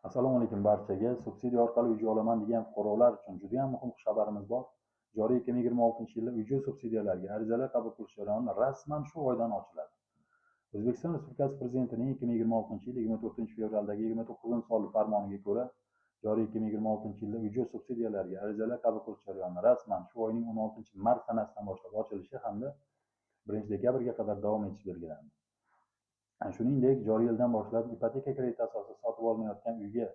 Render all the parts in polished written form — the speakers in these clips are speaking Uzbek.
Assalomu alaykum barchaga. Subsidiya orqali uy olaman degan fuqarolar uchun juda ham muhim xabarimiz bor. Joriy 2026-yilda uy subsidiyalariga arizalar qabul qilish jarayoni rasman shu oydan ochiladi. O'zbekiston Respublikasi Prezidentining 2026-yil 24-fevraldagi 29-sonli farmoniga ko'ra, joriy 2026-yilda uy subsidiyalariga arizalar qabul qilish jarayoni rasman shu oyning 16-mart sanasidan boshlab ochilishi hamda 1-dekabrga qadar davom etishi belgilandi. Shuningdek, joriy yildan boshlab ipoteka krediti asosida sotib olinayotgan uyga,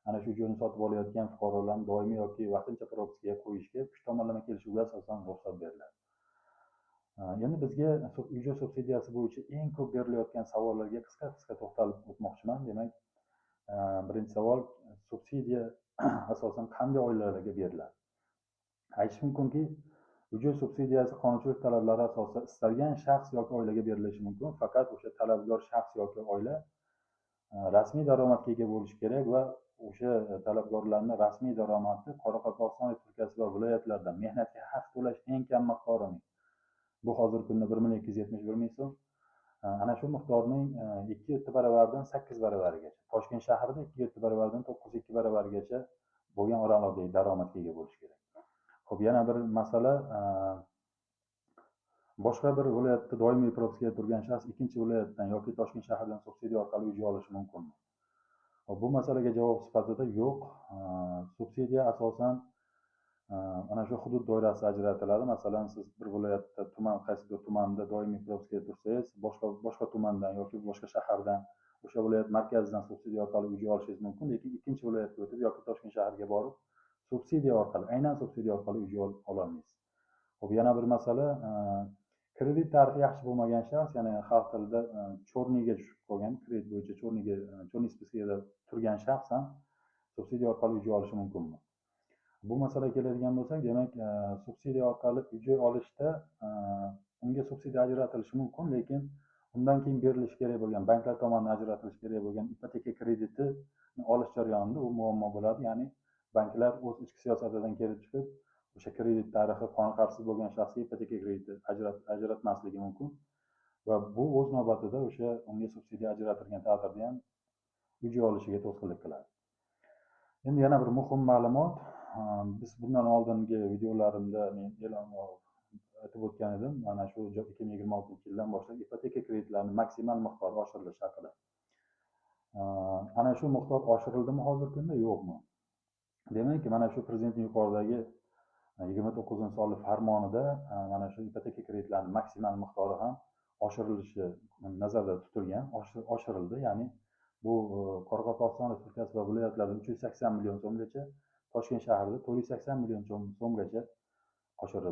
ana shu joyni sotib olayotgan fuqarolarni doimiy yoki vaqtincha propiskaga qo'yishga 3 tomonlama kelishuvga asosan ruxsat beriladi. Endi bizga uy subsidiyasi bo'yicha eng ko'p berilayotgan savollarga qisqa to'xtalib o'tmoqchiman. Demak, birinchi savol, subsidiya asosan qanday oilalarga beriladi? Aytish mumkinki, uy subsidiyasi qonunchilik talablari asosida istalgan shaxs yoki oilaga berilishi mumkin. Faqat o'sha talabgor shaxs yoki oila rasmiy daromadga ega bo'lishi kerak va o'sha talabgorlarning rasmiy daromadi Qoraqalpog'iston Respublikasi va viloyatlarda mehnatga haq to'lash eng kam miqdorining, bu hozirgi kunda 1,271 ming so'm, ana shu miqdorning 2 baravaridan 8 baravarigacha, Toshkent shahrida 2 baravaridan 9,2 baravarigacha bo'lgan oralig'dagi daromadga ega bo'lishi kerak. Xo'p, yana bir masala, boshqa bir viloyatda doimiy propiskaga turgan shaxs ikkinchi viloyatdan yoki Toshkent shahridan subsidiya orqali uy olishi mumkinmi? Bu masalaga javob sifatida yo'q. Subsidiya asosan ana shu hudud doirasida ajratiladi. Masalan, siz bir viloyatda qaysidir tumanda doimiy propiskaga tursangiz, boshqa tumandan yoki boshqa shahardan, o'sha viloyat markazidan subsidiya orqali uy olishingiz mumkin, lekin ikkinchi viloyatga o'tib yoki Toshkent shahriga borib aynan subsidiya orqali uy ololmaysiz. Xo'p, yana bir masala, kredit tarixi yaxshi bo'lmagan shaxs, ya'ni xalq tilida chorniga tushib qolgan, kredit bo'yicha chorniy spiskada turgan shaxs ham subsidiya orqali uy olishi mumkinmi? Bu masalaga keladigan bo'lsak, demak, subsidiya orqali uy olishda unga subsidiya ajratilishi mumkin, lekin undan keyin berilishi kerak bo'lgan, banklar tomonidan ajratilishi kerak bo'lgan ipoteka kreditini olish jarayonida u muammo bo'ladi. Ya'ni banklar o'z ichki siyosatidan kelib chiqib, o'sha kredit tarixi qoniqarsiz bo'lgan shaxsga ipoteka krediti ajratmasligi mumkin va bu o'z navbatida o'sha unga subsidiya ajratilgan taqdirda ham uy olishiga to'sqinlik qiladi. Endi yana bir muhim ma'lumot, biz bundan oldingi videolarimda men aytib o'tgan edim, mana shu 2026-yildan boshlab ipoteka kreditlarining maksimal miqdori oshirilishi haqida. Ana shu miqdor oshirildimi hozirgi kunda, yo'qmi? Demak, mana shu prezidentning yuqoridagi 29-sonli farmonida mana shu ipoteka kreditlarining maksimal miqdori ham oshirilishi nazarda tutilgan, oshirildi. Ya'ni bu Qoraqalpog'iston Respublikasi va viloyatlarda 380 million so'mgacha, Toshkent shahrida 480 million so'mgacha oshirildi.